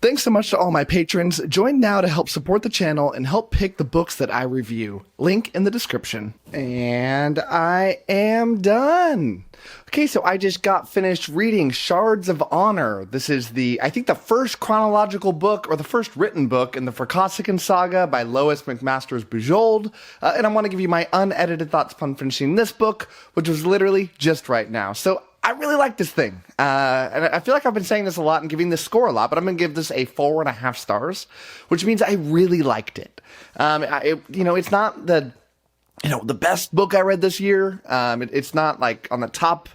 Thanks so much to all my patrons. Join now to help support the channel and help pick the books that I review. Link in the description. And I am done. Okay, so I just got finished reading Shards of Honor. This is I think the first chronological book, or the first written book in the Vorkosigan Saga by Lois McMaster Bujold. And I want to give you my unedited thoughts upon finishing this book, which was literally just right now. So I really like this thing. And I feel like I've been saying this a lot and giving this score a lot, but I'm going to give this a 4.5 stars, which means I really liked it. It's not the best book I read this year. It's not like on the top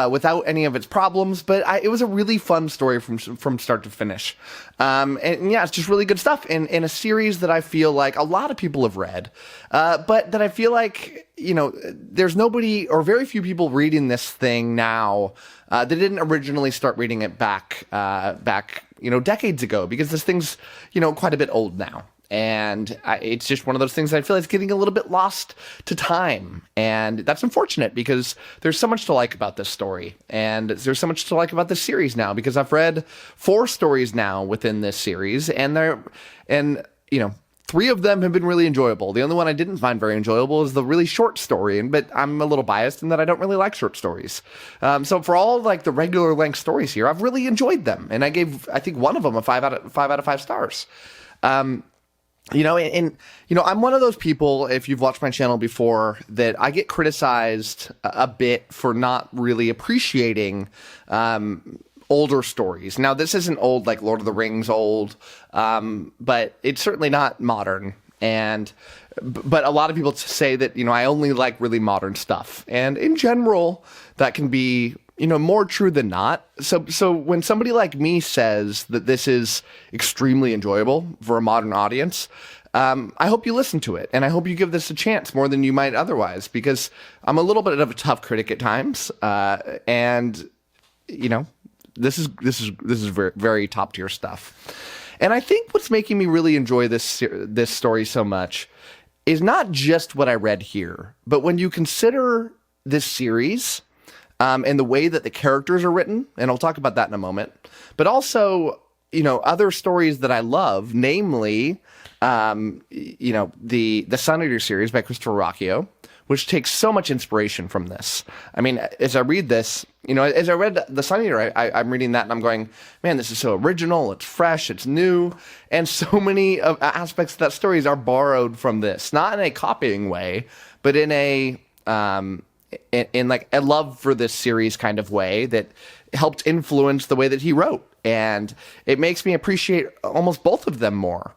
without any of its problems, but it was a really fun story from start to finish. And yeah, it's just really good stuff in a series that I feel like a lot of people have read, but that I feel like, there's nobody or very few people reading this thing now that didn't originally start reading it back decades ago, because this thing's, quite a bit old now. And it's just one of those things that I feel like is getting a little bit lost to time. And that's unfortunate, because there's so much to like about this story. And there's so much to like about this series now, because I've read 4 stories now within this series, and 3 of them have been really enjoyable. The only one I didn't find very enjoyable is the really short story, but I'm a little biased in that I don't really like short stories. So for all like the regular length stories here, I've really enjoyed them. And I think one of them a 5 out of 5 stars. I'm one of those people, if you've watched my channel before, that I get criticized a bit for not really appreciating older stories. Now, this isn't old like Lord of the Rings old, but it's certainly not modern. But a lot of people say that, I only like really modern stuff. And in general, that can be more true than not. So when somebody like me says that this is extremely enjoyable for a modern audience, I hope you listen to it, and I hope you give this a chance more than you might otherwise, because I'm a little bit of a tough critic at times, and this is very, very top tier stuff. And I think what's making me really enjoy this story so much is not just what I read here, but when you consider this series. And the way that the characters are written, and I'll talk about that in a moment, but also, other stories that I love, namely, the Sun Eater series by 𝐒𝐿, which takes so much inspiration from this. I mean, as I read this, as I read the Sun Eater, I'm reading that and I'm going, man, this is so original, it's fresh, it's new, and so many aspects of that stories are borrowed from this, not in a copying way, but in a in like a love for this series kind of way that helped influence the way that he wrote. And it makes me appreciate almost both of them more.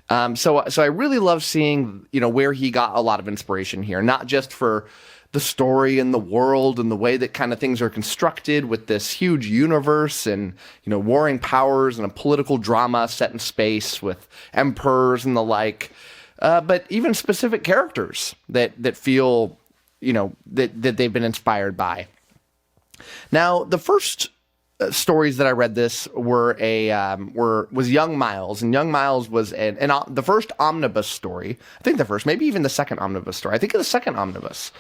So I really love seeing, where he got a lot of inspiration here, not just for the story and the world and the way that kind of things are constructed with this huge universe and, warring powers and a political drama set in space with emperors and the like, but even specific characters that feel that they've been inspired by. Now, the first stories that I read this was 𝐿𝐼𝐼, and 𝐿𝐼𝐼 was the first omnibus story. I think the first, maybe even the second omnibus story. I think it's the second omnibus,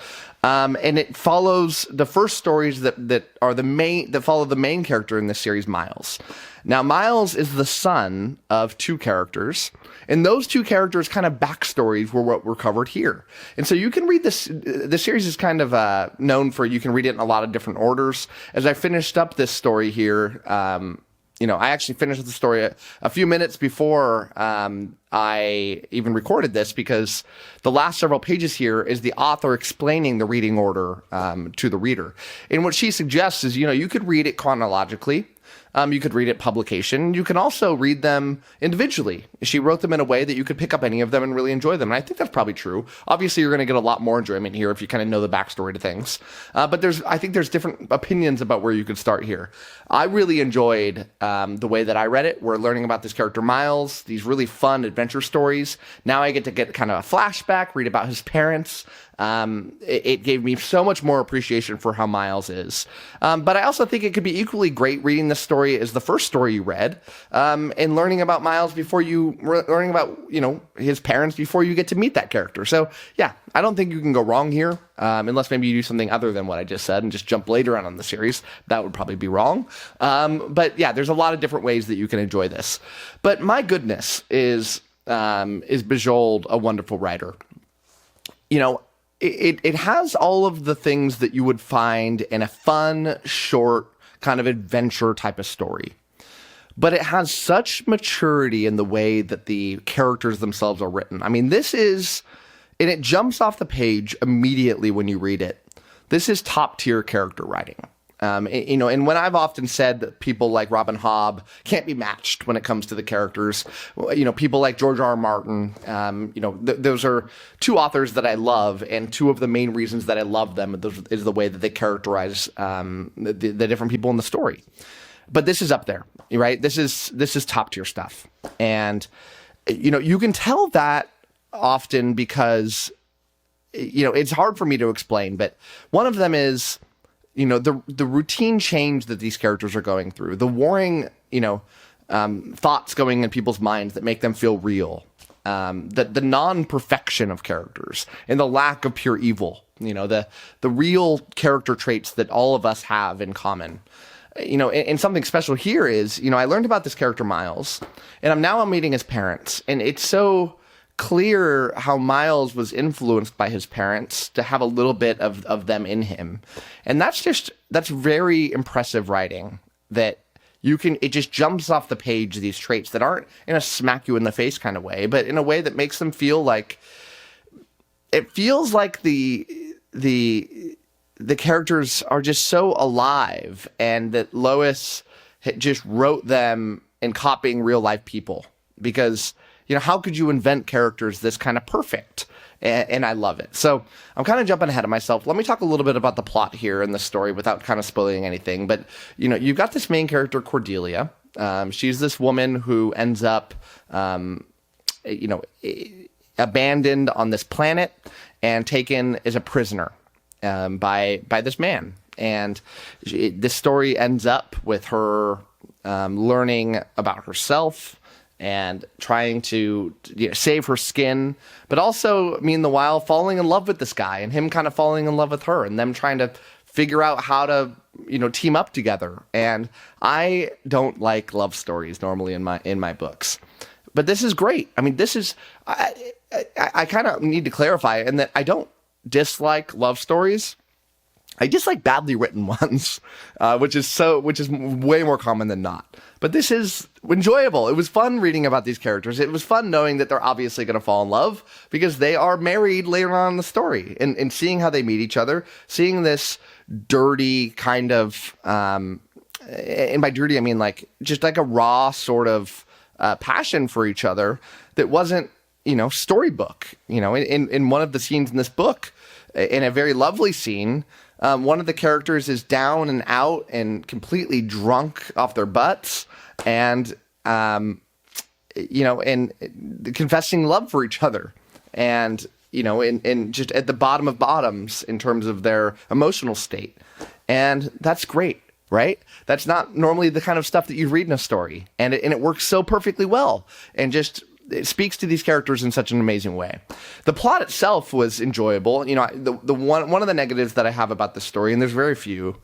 and it follows the first stories that follow the main character in this series, Miles. Now, Miles is the son of 2 characters, and those 2 characters' kind of backstories were what were covered here. And so you can read this. The series is kind of known for, you can read it in a lot of different orders. As I finished up this story here, I actually finished the story a few minutes before I even recorded this, because the last several pages here is the author explaining the reading order to the reader. And what she suggests is, you could read it chronologically. You could read it publication. You can also read them individually. She wrote them in a way that you could pick up any of them and really enjoy them. And I think that's probably true. Obviously, you're going to get a lot more enjoyment here if you kind of know the backstory to things. But I think there's different opinions about where you could start here. I really enjoyed the way that I read it. We're learning about this character Miles, these really fun adventure stories. Now I get kind of a flashback, read about his parents, It gave me so much more appreciation for how Miles is. But I also think it could be equally great reading this story as the first story you read, and learning about Miles before learning about, his parents before you get to meet that character. So yeah, I don't think you can go wrong here, unless maybe you do something other than what I just said and just jump later on in the series. That would probably be wrong. But yeah, there's a lot of different ways that you can enjoy this. But my goodness, is Bujold a wonderful writer? It has all of the things that you would find in a fun, short, kind of adventure type of story. But it has such maturity in the way that the characters themselves are written. I mean, and it jumps off the page immediately when you read it. This is top tier character writing. And when I've often said that people like Robin Hobb can't be matched when it comes to the characters, people like George R. R. Martin, those are two authors that I love, and two of the main reasons that I love them is the way that they characterize the different people in the story. But this is up there, right? This is top tier stuff, and you can tell that often because it's hard for me to explain. But one of them is, the routine change that these characters are going through, the warring, thoughts going in people's minds that make them feel real, the non-perfection of characters and the lack of pure evil, the real character traits that all of us have in common. And something special here is, I learned about this character Miles, and I'm meeting his parents, and it's so clear how Miles was influenced by his parents to have a little bit of them in him. And that's very impressive writing, that it just jumps off the page, these traits that aren't in a smack you in the face kind of way, but in a way that makes them feel like, it feels like the characters are just so alive, and that Lois just wrote them in copying real life people, because how could you invent characters this kind of perfect? And I love it. So I'm kind of jumping ahead of myself. Let me talk a little bit about the plot here in the story without kind of spoiling anything. But, you've got this main character, Cordelia. She's this woman who ends up, abandoned on this planet and taken as a prisoner by this man. And this story ends up with her learning about herself and trying to save her skin, but also, meanwhile, falling in love with this guy, and him kind of falling in love with her, and them trying to figure out how to, team up together. And I don't like love stories normally in my books, but this is great. I mean, I kind of need to clarify in that I don't dislike love stories. I dislike badly written ones, which is way more common than not. But this is enjoyable. It was fun reading about these characters. It was fun knowing that they're obviously going to fall in love because they are married later on in the story, and seeing how they meet each other, seeing this dirty kind of, and by dirty I mean just like a raw sort of passion for each other that wasn't, storybook. In one of the scenes in this book, in a very lovely scene, one of the characters is down and out and completely drunk off their butts, and confessing love for each other, and and just at the bottom of bottoms in terms of their emotional state, and that's great, right? That's not normally the kind of stuff that you read in a story, and it works so perfectly well, and it speaks to these characters in such an amazing way. The plot itself was enjoyable. The one of the negatives that I have about this story, and there's very few,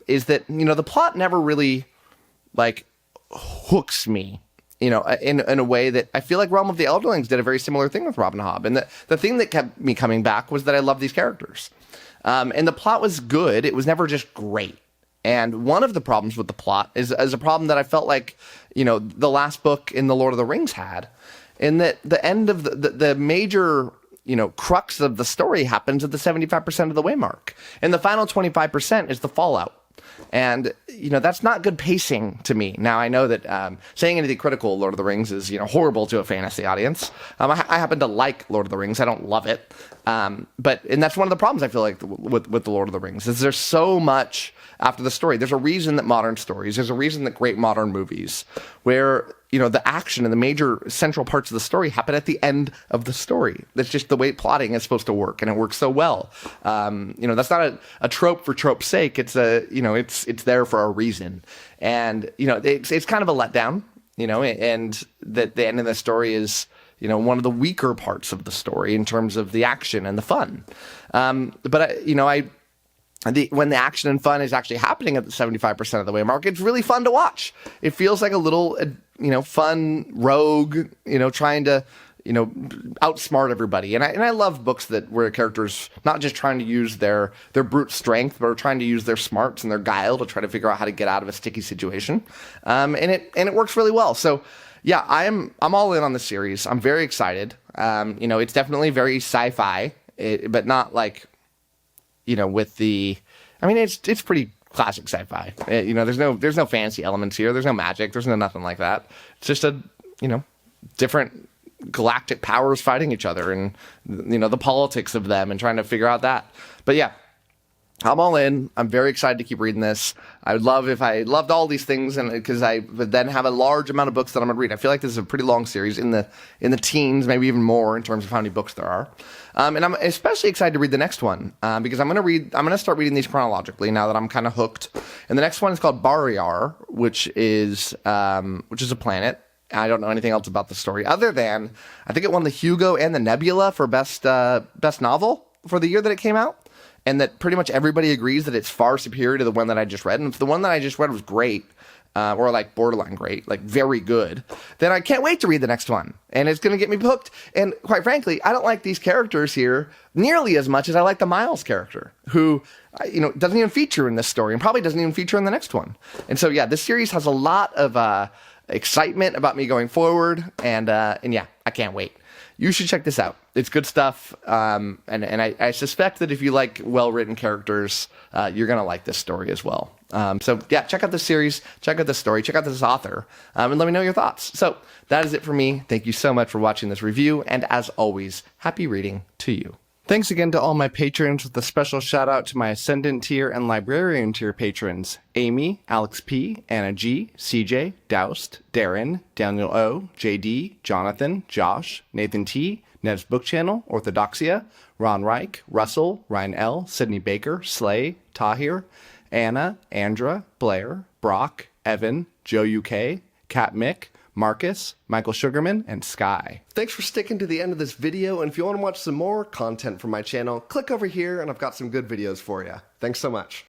is that the plot never really hooks me. In a way that I feel like Realm of the Elderlings did a very similar thing with Robin Hobb, and the thing that kept me coming back was that I love these characters, and the plot was good. It was never just great. And one of the problems with the plot is a problem that I felt like, the last book in the Lord of the Rings had, in that the end of the major, crux of the story happens at the 75% of the way mark. And the final 25% is the fallout. And, you know, that's not good pacing to me. Now, I know that saying anything critical of Lord of the Rings is, you know, horrible to a fantasy audience. I happen to like Lord of the Rings. I don't love it. And that's one of the problems I feel like with the Lord of the Rings is there's so much after the story. There's a reason that modern stories, there's a reason that great modern movies where, you know, the action and the major central parts of the story happen at the end of the story. That's just the way plotting is supposed to work, and it works so well. You know, that's not a trope for trope's sake. It's it's there for a reason. And, you know, it's kind of a letdown, you know, and that the end of the story is, you know, one of the weaker parts of the story in terms of the action and the fun. When the action and fun is actually happening at the 75% of the way mark, it's really fun to watch. It feels like a little, fun rogue, trying to, outsmart everybody. And I love books where characters not just trying to use their brute strength, but are trying to use their smarts and their guile to try to figure out how to get out of a sticky situation. And it works really well. So yeah, I'm all in on the series. I'm very excited. It's definitely very sci-fi, but not like, it's pretty classic sci-fi. There's no fancy elements here. There's no magic. There's no nothing like that. It's just different galactic powers fighting each other and, the politics of them and trying to figure out that. But yeah, I'm all in. I'm very excited to keep reading this. I would love if I loved all these things, and because I would then have a large amount of books that I'm going to read. I feel like this is a pretty long series in the teens, maybe even more in terms of how many books there are. And I'm especially excited to read the next one because I'm going to start reading these chronologically now that I'm kind of hooked. And the next one is called Barrayar, which is a planet. I don't know anything else about the story other than I think it won the Hugo and the Nebula for best novel for the year that it came out. And that pretty much everybody agrees that it's far superior to the one that I just read. And if the one that I just read was great, or like borderline great, like very good, then I can't wait to read the next one. And it's going to get me hooked. And quite frankly, I don't like these characters here nearly as much as I like the Miles character, who, doesn't even feature in this story and probably doesn't even feature in the next one. And so, yeah, this series has a lot of excitement about me going forward. And yeah, I can't wait. You should check this out. It's good stuff, and I suspect that if you like well-written characters, you're going to like this story as well. So yeah, check out this series, check out this story, check out this author, and let me know your thoughts. So that is it for me. Thank you so much for watching this review, and as always, happy reading to you. Thanks again to all my patrons, with a special shout out to my Ascendant tier and Librarian tier patrons: Amy, Alex P, Anna G, CJ, Doused, Darren, Daniel O, JD, Jonathan, Josh, Nathan T, Ned's Book Channel, 𝐿𝐿𝐼𝐿, Ron Reich, Russell, Ryan L, Sydney Baker, Slay, Tahir, Anna, Andra, Blair, Brock, Evan, Joe UK, Kat Mick, Marcus, Michael Sugarman, and Sky. Thanks for sticking to the end of this video, and if you want to watch some more content from my channel, click over here and I've got some good videos for you. Thanks so much.